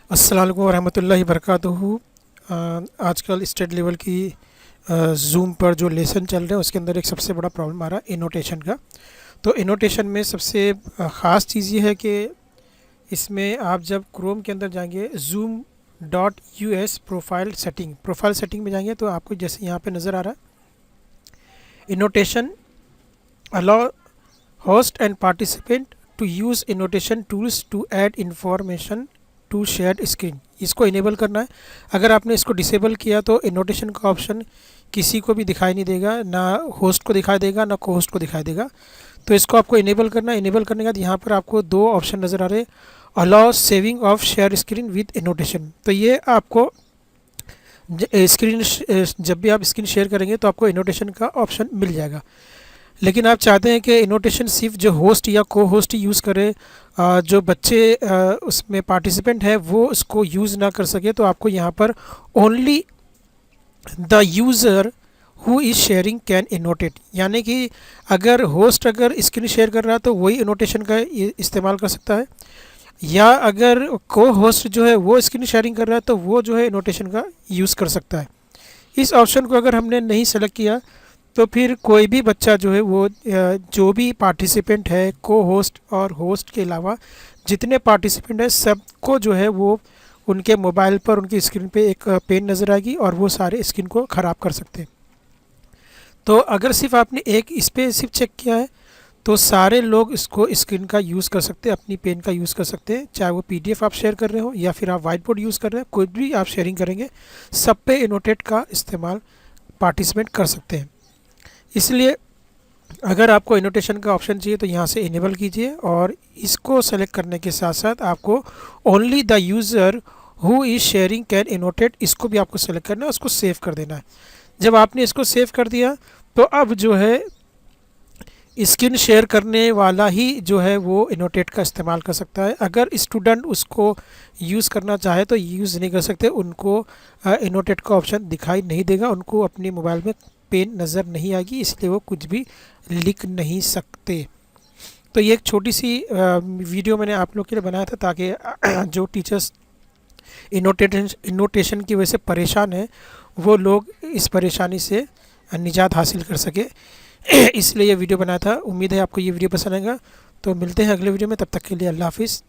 अस्सलाम वालेकुम वरहमतुल्लाहि वबरकातुहू। आजकल स्टेट लेवल की ज़ूम पर जो लेसन चल रहे हैं उसके अंदर एक सबसे बड़ा प्रॉब्लम आ रहा है इनोटेशन का। तो इनोटेशन में सबसे ख़ास चीज़ ये है कि इसमें आप जब क्रोम के अंदर जाएंगे zoom dot US profile setting में जाएंगे तो आपको जैसे यहाँ पे नज़र आ रहा है annotation allow host and participant to use annotation tools to add information to shared screen. इसको इनेबल करना है। अगर आपने इसको डिसेबल किया तो इनोटेशन का ऑप्शन किसी को भी दिखाई नहीं देगा, ना होस्ट को दिखाई देगा ना को होस्ट को दिखाई देगा। तो इसको आपको इनेबल करना है। इनेबल करने के बाद यहाँ पर आपको दो ऑप्शन नज़र आ रहे हैं, allow saving of share screen with annotation. तो ये आपको स्क्रीन जब भी आप स्क्रीन शेयर करेंगे तो आपको इनोटेशन का ऑप्शन मिल जाएगा। लेकिन आप चाहते हैं कि इनोटेशन सिर्फ जो होस्ट या को होस्ट ही यूज़ करे, जो बच्चे उसमें पार्टिसिपेंट है वो उसको यूज़ ना कर सके, तो आपको यहाँ पर only the user who is sharing can annotate, यानी कि अगर स्क्रीन शेयर कर रहा है तो वही इनोटेशन का इस्तेमाल कर सकता है, या अगर को होस्ट जो है वो स्क्रीन शेयरिंग कर रहा है तो वो जो है इनोटेशन का यूज़ कर सकता है। इस ऑप्शन को अगर हमने नहीं सेलेक्ट किया तो फिर कोई भी बच्चा जो है वो जो भी पार्टिसिपेंट है को होस्ट और होस्ट के अलावा जितने पार्टिसिपेंट हैं सबको जो है वो उनके मोबाइल पर उनकी स्क्रीन पे एक पेन नज़र आएगी और वो सारे स्क्रीन को ख़राब कर सकते हैं। तो अगर सिर्फ आपने एक इस पर सिर्फ चेक किया है तो सारे लोग इसको स्क्रीन का यूज़ कर सकते हैं, अपनी पेन का यूज़ कर सकते हैं, चाहे वो पीडीएफ आप शेयर कर रहे हो या फिर आप वाइट बोर्ड यूज़ कर रहे हैं, कोई भी आप शेयरिंग करेंगे सब पे इनोटेट का इस्तेमाल पार्टिसिपेंट कर सकते हैं। इसलिए अगर आपको इनोटेशन का ऑप्शन चाहिए तो यहाँ से इनेबल कीजिए और इसको सेलेक्ट करने के साथ साथ आपको only the user who is sharing can annotate इसको भी आपको सेलेक्ट करना है, उसको सेव कर देना है। जब आपने इसको सेव कर दिया तो अब जो है स्क्रीन शेयर करने वाला ही जो है वो इनोटेट का इस्तेमाल कर सकता है। अगर स्टूडेंट उसको यूज़ करना चाहे तो यूज़ नहीं कर सकते, उनको इनोटेट का ऑप्शन दिखाई नहीं देगा, उनको अपने मोबाइल में पेन नज़र नहीं आएगी, इसलिए वो कुछ भी लिख नहीं सकते। तो ये एक छोटी सी वीडियो मैंने आप लोग के लिए बनाया था ताकि जो टीचर्स इनोटेशन की वजह से परेशान हैं वो लोग इस परेशानी से निजात हासिल कर सके, इसलिए ये वीडियो बनाया था। उम्मीद है आपको ये वीडियो पसंद आएगा। तो मिलते हैं अगले वीडियो में, तब तक के लिए अल्लाह हाफिज़।